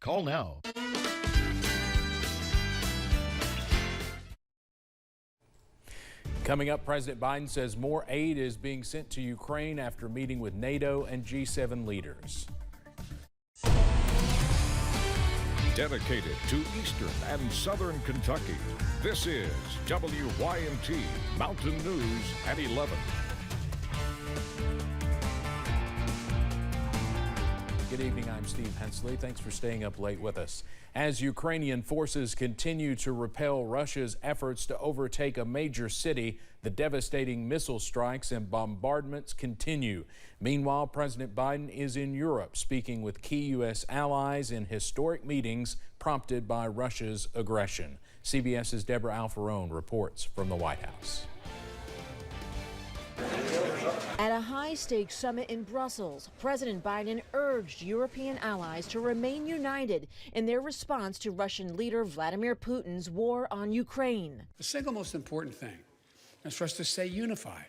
Call now. Coming up, President Biden says more aid is being sent to Ukraine after meeting with NATO and G7 leaders. Dedicated to Eastern and Southern Kentucky, this is WYMT Mountain News at 11. Good evening, I'm Steve Hensley. Thanks for staying up late with us. As Ukrainian forces continue to repel Russia's efforts to overtake a major city, the devastating missile strikes and bombardments continue. Meanwhile, President Biden is in Europe speaking with key U.S. allies in historic meetings prompted by Russia's aggression. CBS's Deborah Alfarone reports from the White House. At a high-stakes summit in Brussels, President Biden urged European allies to remain united in their response to Russian leader Vladimir Putin's war on Ukraine. The single most important thing is for us to stay unified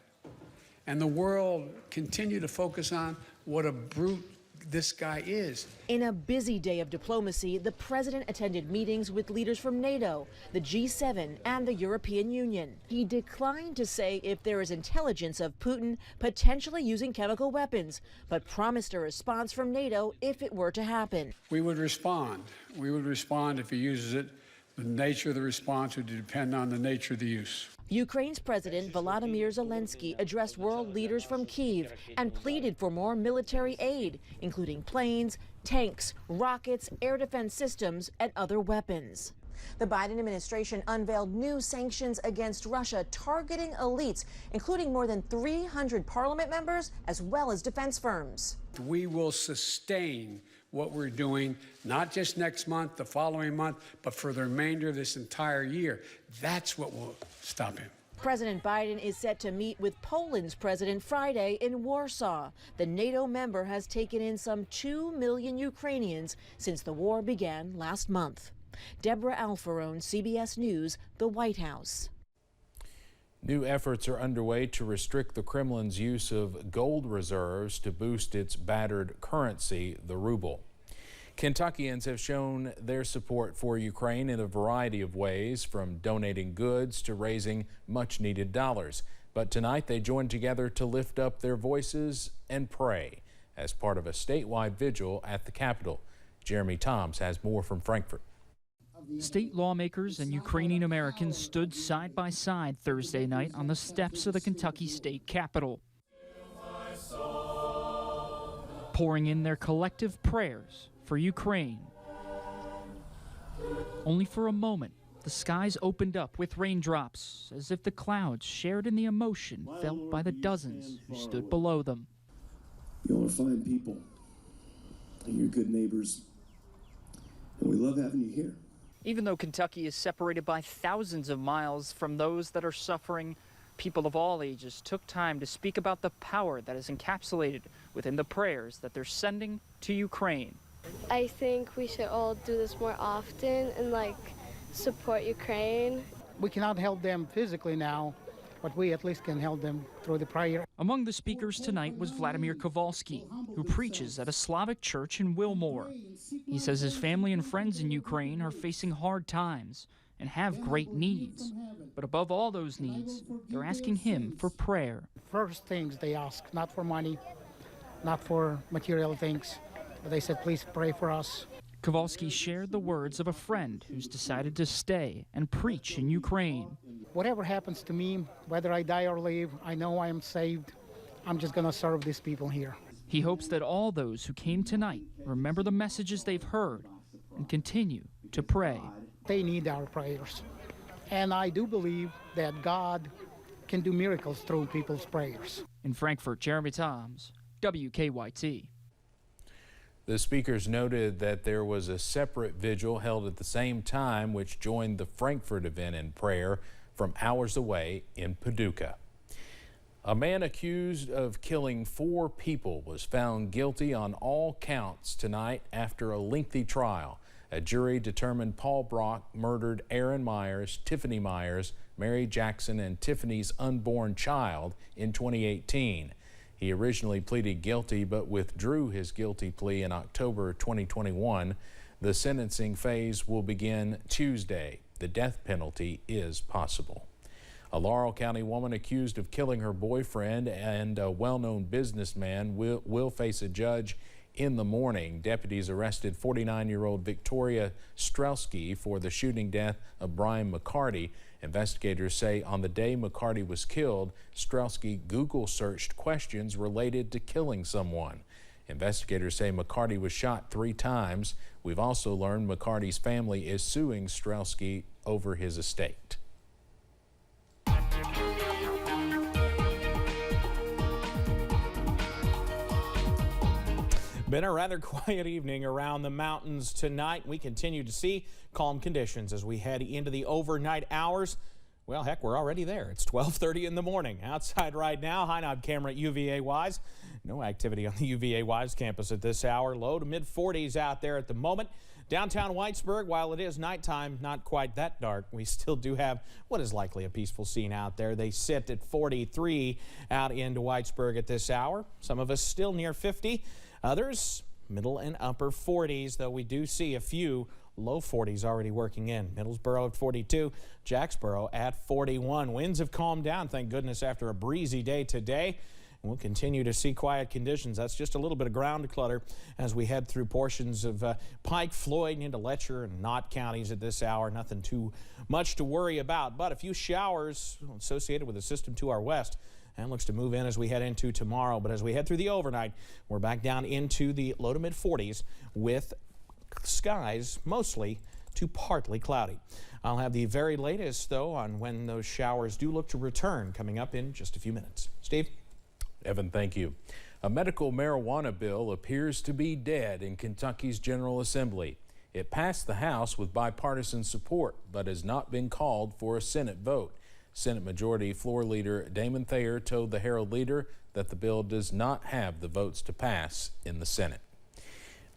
and the world continue to focus on what a brute this guy is. In a busy day of diplomacy, the president attended meetings with leaders from NATO, the G7, and the European Union. He declined to say if there is intelligence of Putin potentially using chemical weapons, but promised a response from NATO if it were to happen. We would respond. We would respond if he uses it. The nature of the response would depend on the nature of the use. Ukraine's President Volodymyr Zelensky addressed world leaders from Kyiv and pleaded for more military aid, including planes, tanks, rockets, air defense systems, and other weapons. The Biden administration unveiled new sanctions against Russia targeting elites, including more than 300 parliament members, as well as defense firms. We will sustain what we're doing, not just next month, the following month, but for the remainder of this entire year. That's what will stop him. President Biden is set to meet with Poland's president Friday in Warsaw. The NATO member has taken in some 2 million Ukrainians since the war began last month. Deborah Alfarone, CBS News, the White House. New efforts are underway to restrict the Kremlin's use of gold reserves to boost its battered currency, the ruble. Kentuckians have shown their support for Ukraine in a variety of ways, from donating goods to raising much-needed dollars. But tonight they joined together to lift up their voices and pray as part of a statewide vigil at the Capitol. Jeremy Toms has more from Frankfort. State lawmakers and Ukrainian Americans stood side by side Thursday night on the steps of the Kentucky State Capitol, pouring in their collective prayers for Ukraine. Only for a moment, the skies opened up with raindrops, as if the clouds shared in the emotion felt by the dozens who stood below them. Y'all are fine people, and you're good neighbors, and we love having you here. Even though Kentucky is separated by thousands of miles from those that are suffering, people of all ages took time to speak about the power that is encapsulated within the prayers that they're sending to Ukraine. I think we should all do this more often and support Ukraine. We cannot help them physically now, but we at least can help them through the prayer. Among the speakers tonight was Vladimir Kowalski, who preaches at a Slavic church in Wilmore. He says his family and friends in Ukraine are facing hard times and have great needs. But above all those needs, they're asking him for prayer. First things they ask, not for money, not for material things, but they said, please pray for us. Kowalski shared the words of a friend who's decided to stay and preach in Ukraine. Whatever happens to me, whether I die or live, I know I am saved. I'm just going to serve these people here. He hopes that all those who came tonight remember the messages they've heard and continue to pray. They need our prayers. And I do believe that God can do miracles through people's prayers. In Frankfort, Jeremy Toms, WKYT. The speakers noted that there was a separate vigil held at the same time, which joined the Frankfort event in prayer from hours away in Paducah. A man accused of killing 4 people was found guilty on all counts tonight after a lengthy trial. A jury determined Paul Brock murdered Aaron Myers, Tiffany Myers, Mary Jackson, and Tiffany's unborn child in 2018. He originally pleaded guilty but withdrew his guilty plea in October 2021. The sentencing phase will begin Tuesday. The death penalty is possible. A Laurel County woman accused of killing her boyfriend and a well-known businessman will face a judge in the morning. Deputies arrested 49-year-old Victoria Strzelski for the shooting death of Brian Mccarty. Investigators say on the day Mccarty was killed, Strzelski Google searched questions related to killing someone. Investigators say Mccarty was shot 3 times. We've also learned Mccarty's family is suing Strzelski over his estate. Been a rather quiet evening around the mountains tonight. We continue to see calm conditions as we head into the overnight hours. Well, heck, we're already there. It's 12:30 in the morning. Outside right now, high knob camera at UVA-Wise. No activity on the UVA-Wise campus at this hour. Low to mid-40s out there at the moment. Downtown Whitesburg, while it is nighttime, not quite that dark, we still do have what is likely a peaceful scene out there. They sit at 43 out into Whitesburg at this hour. Some of us still near 50. Others, middle and upper 40s, though we do see a few low 40s already working in. Middlesboro at 42, Jacksboro at 41. Winds have calmed down, thank goodness, after a breezy day today. We'll continue to see quiet conditions. That's just a little bit of ground clutter as we head through portions of Pike, Floyd, into Letcher and Knott counties at this hour. Nothing too much to worry about, but a few showers associated with the system to our west. And looks to move in as we head into tomorrow. But as we head through the overnight, we're back down into the low to mid 40s with skies mostly to partly cloudy. I'll have the very latest, though, on when those showers do look to return coming up in just a few minutes. Steve? Evan, thank you. A medical marijuana bill appears to be dead in Kentucky's General Assembly. It passed the House with bipartisan support, but has not been called for a Senate vote. Senate Majority Floor Leader Damon Thayer told the Herald-Leader that the bill does not have the votes to pass in the Senate.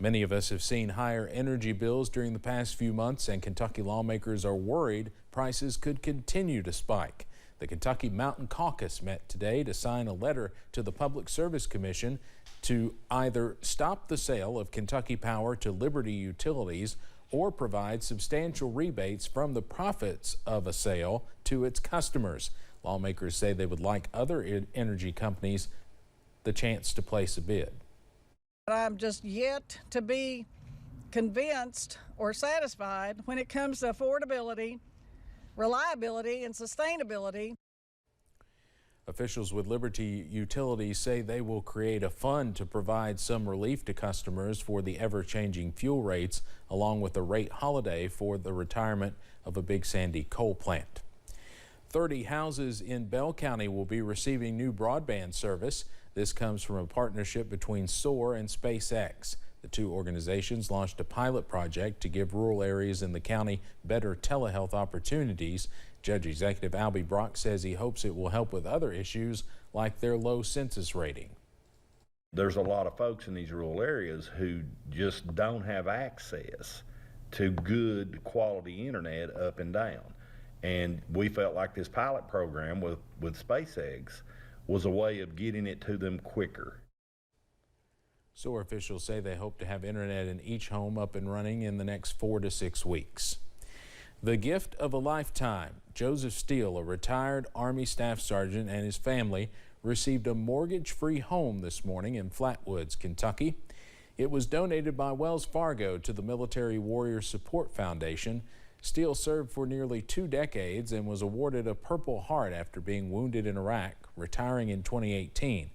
Many of us have seen higher energy bills during the past few months, and Kentucky lawmakers are worried prices could continue to spike. The Kentucky Mountain Caucus met today to sign a letter to the Public Service Commission to either stop the sale of Kentucky Power to Liberty Utilities or provide substantial rebates from the profits of a sale to its customers. Lawmakers say they would like other energy companies the chance to place a bid. I'm just yet to be convinced or satisfied when it comes to affordability, reliability, and sustainability. Officials with Liberty Utilities say they will create a fund to provide some relief to customers for the ever-changing fuel rates, along with a rate holiday for the retirement of a Big Sandy coal plant. 30 houses in Bell County will be receiving new broadband service. This comes from a partnership between SOAR and SpaceX. The two organizations launched a pilot project to give rural areas in the county better telehealth opportunities. Judge Executive Albie Brock says he hopes it will help with other issues like their low census rating. There's a lot of folks in these rural areas who just don't have access to good quality internet up and down. And we felt like this pilot program with SpaceX was a way of getting it to them quicker. SOAR officials say they hope to have internet in each home up and running in the next 4 to 6 weeks. The gift of a lifetime. Joseph Steele, a retired Army Staff Sergeant, and his family received a mortgage-free home this morning in Flatwoods, Kentucky. It was donated by Wells Fargo to the Military Warrior Support Foundation. Steele served for nearly 2 decades and was awarded a Purple Heart after being wounded in Iraq, retiring in 2018.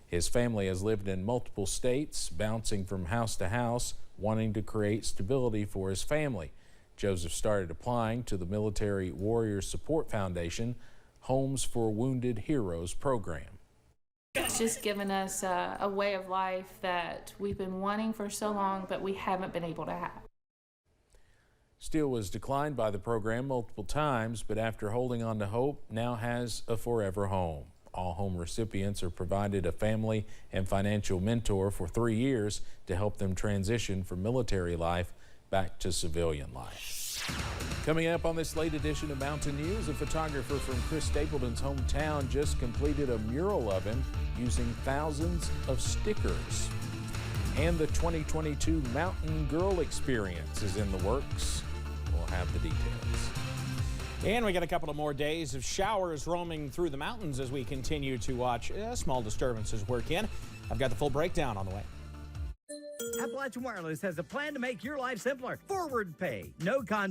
His family has lived in multiple states, bouncing from house to house, wanting to create stability for his family. Joseph started applying to the Military Warrior Support Foundation Homes for Wounded Heroes program. It's just given us a way of life that we've been wanting for so long, but we haven't been able to have. Steele was declined by the program multiple times, but after holding on to hope, now has a forever home. All home recipients are provided a family and financial mentor for 3 years to help them transition from military life back to civilian life. Coming up on this late edition of Mountain News, a photographer from Chris Stapleton's hometown just completed a mural of him using thousands of stickers. And the 2022 Mountain Girl Experience is in the works. We'll have the details. And we got a couple of more days of showers roaming through the mountains as we continue to watch small disturbances work in. I've got the full breakdown on the way. Appalachian Wireless has a plan to make your life simpler. Forward pay, no contract.